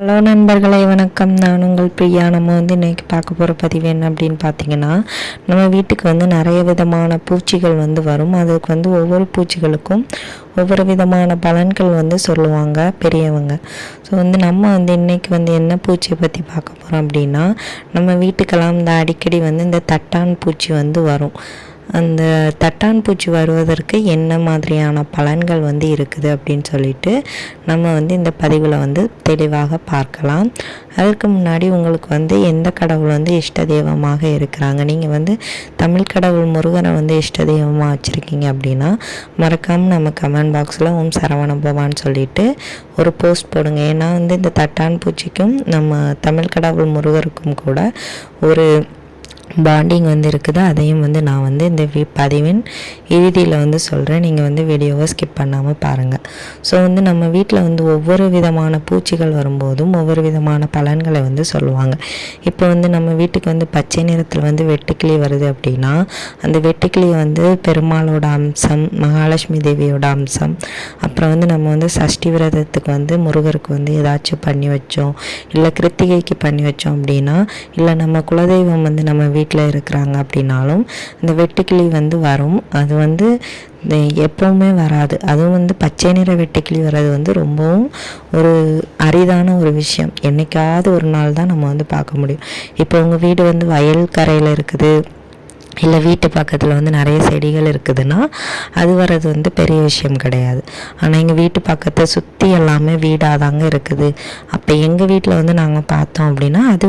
Hello நண்பர்களே, வணக்கம். நான் உங்கள் பிரியா. நம்ம இன்றைக்கி பார்க்க போகிற பதிவு என்ன அப்படின்னு பார்த்தீங்கன்னா, நம்ம வீட்டுக்கு நிறைய விதமான பூச்சிகள் வரும். அதுக்கு ஒவ்வொரு பூச்சிகளுக்கும் ஒவ்வொரு விதமான பலன்கள் சொல்லுவாங்க பெரியவங்க. ஸோ நம்ம இன்றைக்கி என்ன பூச்சியை பற்றி பார்க்க போகிறோம் அப்படின்னா, நம்ம வீட்டுக்கெல்லாம் அடிக்கடி இந்த தட்டான் பூச்சி வரும். அந்த தட்டான் பூச்சி வருவதற்கு என்ன மாதிரியான பலன்கள் இருக்குது அப்படின்னு சொல்லிட்டு நம்ம இந்த பதிவில் தெளிவாக பார்க்கலாம். அதற்கு முன்னாடி உங்களுக்கு எந்த கடவுள் இஷ்ட தெய்வமாக இருக்கிறாங்க, நீங்கள் தமிழ் கடவுள் முருகனை இஷ்ட தெய்வமாக வச்சுருக்கீங்க அப்படின்னா மறக்காமல் நம்ம கமெண்ட் பாக்ஸில் ஓம் சரவண பவான்னு சொல்லிட்டு ஒரு போஸ்ட் போடுங்க. ஏன்னா இந்த தட்டான் பூச்சிக்கும் நம்ம தமிழ் கடவுள் முருகருக்கும் கூட ஒரு பாண்டிங் இருக்குது. அதையும் நான் இந்த பதிவின் இறுதியில் சொல்கிறேன். நீங்கள் வீடியோவை ஸ்கிப் பண்ணாமல் பாருங்கள். ஸோ நம்ம வீட்டில் ஒவ்வொரு விதமான பூச்சிகள் வரும்போதும் ஒவ்வொரு விதமான பலன்களை சொல்லுவாங்க. இப்போ நம்ம வீட்டுக்கு பச்சை நிறத்தில் வெட்டுக்கிளி வருது அப்படின்னா அந்த வெட்டுக்கிளி பெருமாளோட அம்சம், மகாலட்சுமி தேவியோட அம்சம். அப்புறம் நம்ம சஷ்டி விரதத்துக்கு முருகருக்கு ஏதாச்சும் பண்ணி வச்சோம், இல்லை கிருத்திகைக்கு பண்ணி வச்சோம் அப்படின்னா, இல்லை நம்ம குலதெய்வம் நம்ம வீட்டில் இருக்கிறாங்க அப்படின்னாலும் இந்த வெட்டுக்கிளி வரும். அது எப்பவுமே வராது. அதுவும் பச்சை நிற வெட்டுக்கிளி வர்றது ரொம்பவும் ஒரு அரிதான ஒரு விஷயம். என்னைக்காவது ஒரு நாள் தான் நம்ம பார்க்க முடியும். இப்போ உங்கள் வீடு வயல் கரையில் இருக்குது, இல்லை வீட்டு பக்கத்தில் நிறைய செடிகள் இருக்குதுன்னா அது வர்றது பெரிய விஷயம் கிடையாது. ஆனால் எங்கள் வீட்டு பக்கத்தை சுற்றி எல்லாமே வீடாக தாங்க இருக்குது. அப்போ எங்கள் வீட்டில் நாங்கள் பார்த்தோம் அப்படின்னா அது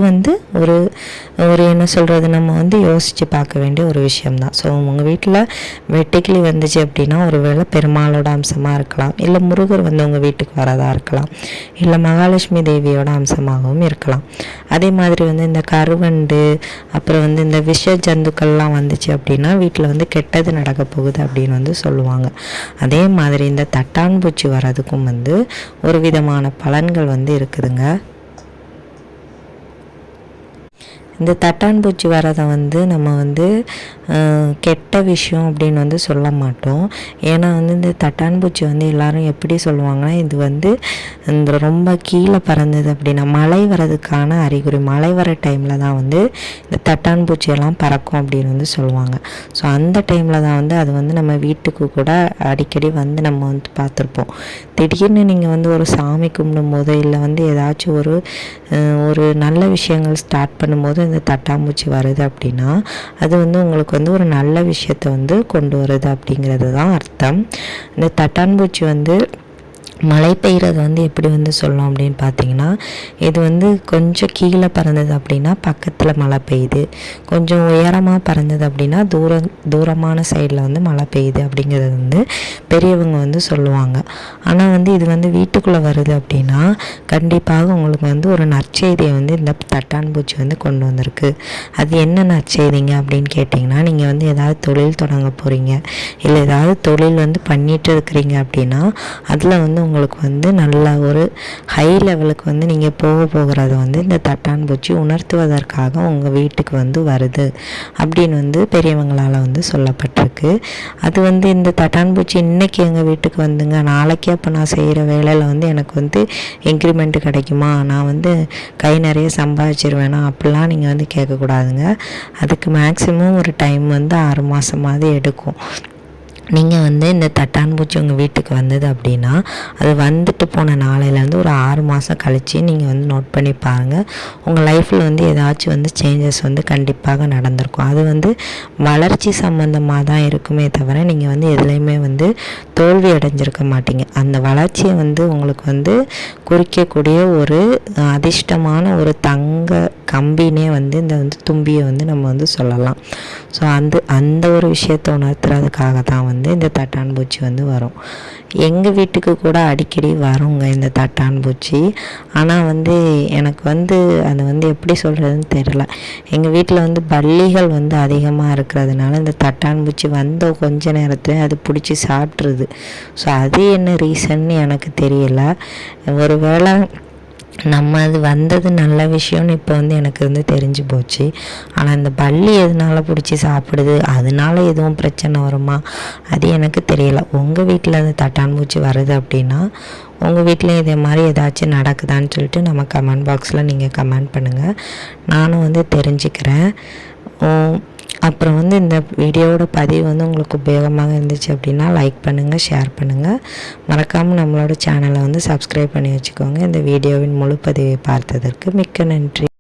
ஒரு ஒரு என்ன சொல்கிறது, நம்ம யோசித்து பார்க்க வேண்டிய ஒரு விஷயம்தான். ஸோ உங்கள் வீட்டில் வெட்டுக்கிளி வந்துச்சு அப்படின்னா ஒருவேளை பெருமாளோட அம்சமாக இருக்கலாம், இல்லை முருகர் உங்கள் வீட்டுக்கு வரதா இருக்கலாம், இல்லை மகாலட்சுமி தேவியோட அம்சமாகவும் இருக்கலாம். அதே மாதிரி இந்த கருவண்டு, அப்புறம் இந்த விஷ ஜந்துக்கள்லாம் வந்துச்சு அப்படின்னா வீட்டில் கெட்டது நடக்க போகுது அப்படின்னு சொல்லுவாங்க. அதே மாதிரி இந்த தட்டான் பூச்சி வர்றதுக்கும் ஒரு விதமான பலன்கள் இருக்குதுங்க. இந்த தட்டான் பூச்சி வரதை நம்ம கெட்ட விஷயம் அப்படின்னு சொல்ல மாட்டோம். ஏன்னா இந்த தட்டான் பூச்சி எல்லாரும் எப்படி சொல்லுவாங்கன்னா, இது இந்த ரொம்ப கீழே பறந்தது அப்படின்னா மழை வர்றதுக்கான அறிகுறி. மழை வர டைமில் தான் இந்த தட்டான் பூச்சியெல்லாம் பறக்கும் அப்படின்னு சொல்லுவாங்க. ஸோ அந்த டைமில் தான் அது நம்ம வீட்டுக்கு கூட அடிக்கடி நம்ம பார்த்துருப்போம். திடீர்னு நீங்கள் ஒரு சாமி கும்பிடும் போது, இல்லை ஏதாச்சும் ஒரு நல்ல விஷயங்கள் ஸ்டார்ட் பண்ணும்போது இந்த தட்டாம்பூச்சி வருது அப்படின்னா அது உங்களுக்கு ஒரு நல்ல விஷயத்தை கொண்டு வருது அப்படிங்கிறது தான் அர்த்தம். இந்த தட்டான்பூச்சி மழை பெய்கிறது எப்படி சொல்லலாம் அப்படின்னு பார்த்தீங்கன்னா, இது கொஞ்சம் கீழே பறந்தது அப்படின்னா பக்கத்தில் மழை பெய்யுது, கொஞ்சம் உயரமாக பறந்தது அப்படின்னா தூரமான சைடில் மழை பெய்யுது அப்படிங்கிறது பெரியவங்க சொல்லுவாங்க. ஆனால் இது வீட்டுக்குள்ளே வருது அப்படின்னா கண்டிப்பாக உங்களுக்கு ஒரு நற்செய்தியை இந்த தட்டான் பூச்சி கொண்டு வந்திருக்கு. அது என்ன நற்செய்திங்க அப்படின்னு கேட்டிங்கன்னா, நீங்கள் ஏதாவது தொழில் தொடங்க போகிறீங்க, இல்லை ஏதாவது தொழில் பண்ணிட்டு இருக்கிறீங்க அப்படின்னா அதில் உங்களுக்கு நல்ல ஒரு ஹை லெவலுக்கு நீங்கள் போகிறது இந்த தட்டான் பூச்சி உணர்த்துவதற்காக உங்கள் வீட்டுக்கு வருது அப்படின்னு பெரியவங்களால் சொல்லப்பட்டிருக்கு. அது இந்த தட்டான் பூச்சி இன்றைக்கி எங்கள் வீட்டுக்கு வந்துங்க, நாளைக்கு அப்போ நான் செய்கிற வேலையில் எனக்கு இன்க்ரிமெண்ட் கிடைக்குமா, நான் கை நிறைய சம்பாதிச்சிருவேனா அப்படிலாம் நீங்கள் கேட்கக்கூடாதுங்க. அதுக்கு மேக்ஸிமம் ஒரு டைம் 6 மாதமாவது எடுக்கும். நீங்கள் இந்த தட்டான் பூச்சி உங்கள் வீட்டுக்கு வந்தது அப்படின்னா அது வந்துட்டு போன நாளையிலேருந்து ஒரு 6 மாதம் கழித்து நீங்கள் நோட் பண்ணி பாருங்கள். உங்கள் லைஃப்பில் ஏதாச்சும் சேஞ்சஸ் கண்டிப்பாக நடந்திருக்கும். அது வளர்ச்சி சம்மந்தமாக தான் இருக்குமே தவிர நீங்கள் எதுலேயுமே தோல்வி அடைஞ்சிருக்க மாட்டீங்க. அந்த வளர்ச்சியை உங்களுக்கு குறிக்கக்கூடிய ஒரு அதிர்ஷ்டமான ஒரு தங்க கம்பினே இந்த தும்பியை நம்ம சொல்லலாம். ஸோ அந்த ஒரு விஷயத்தை உணர்த்துறதுக்காக தான் இந்த தட்டான் பூச்சி வரும். எங்கள் வீட்டுக்கு கூட அடிக்கடி வருங்க இந்த தட்டான் பூச்சி. ஆனால் எனக்கு அது எப்படி சொல்கிறதுன்னு தெரியல. எங்கள் வீட்டில் பல்லிகள் அதிகமாக இருக்கிறதுனால இந்த தட்டான் பூச்சி வந்த கொஞ்ச நேரத்தில் அது பிடிச்சி சாப்பிட்ருது. ஸோ அது என்ன ரீசன்னு எனக்கு தெரியல. ஒருவேளை நம்ம அது வந்தது நல்ல விஷயம்னு இப்போ எனக்கு தெரிஞ்சு போச்சு. ஆனால் இந்த பல்லி எதனால பிடிச்சி சாப்பிடுது, அதனால எதுவும் பிரச்சனை வருமா அது எனக்கு தெரியல. உங்கள் வீட்டில் அந்த தட்டான்பூச்சி வருது அப்படின்னா உங்கள் வீட்டில் இதே மாதிரி ஏதாச்சும் நடக்குதான்னு சொல்லிட்டு நம்ம கமெண்ட் பாக்ஸில் நீங்கள் கமெண்ட் பண்ணுங்கள், நானும் வந்து தெரிஞ்சுக்கிறேன். அப்புறம் வந்து இந்த வீடியோவோட பதிவு வந்து உங்களுக்கு உபயோகமாக இருந்துச்சு அப்படின்னா லைக் பண்ணுங்கள், ஷேர் பண்ணுங்கள். மறக்காமல் நம்மளோட சேனலை வந்து சப்ஸ்கிரைப் பண்ணி வச்சுக்கோங்க. இந்த வீடியோவின் முழு பதிவை பார்த்ததற்கு மிக்க நன்றி.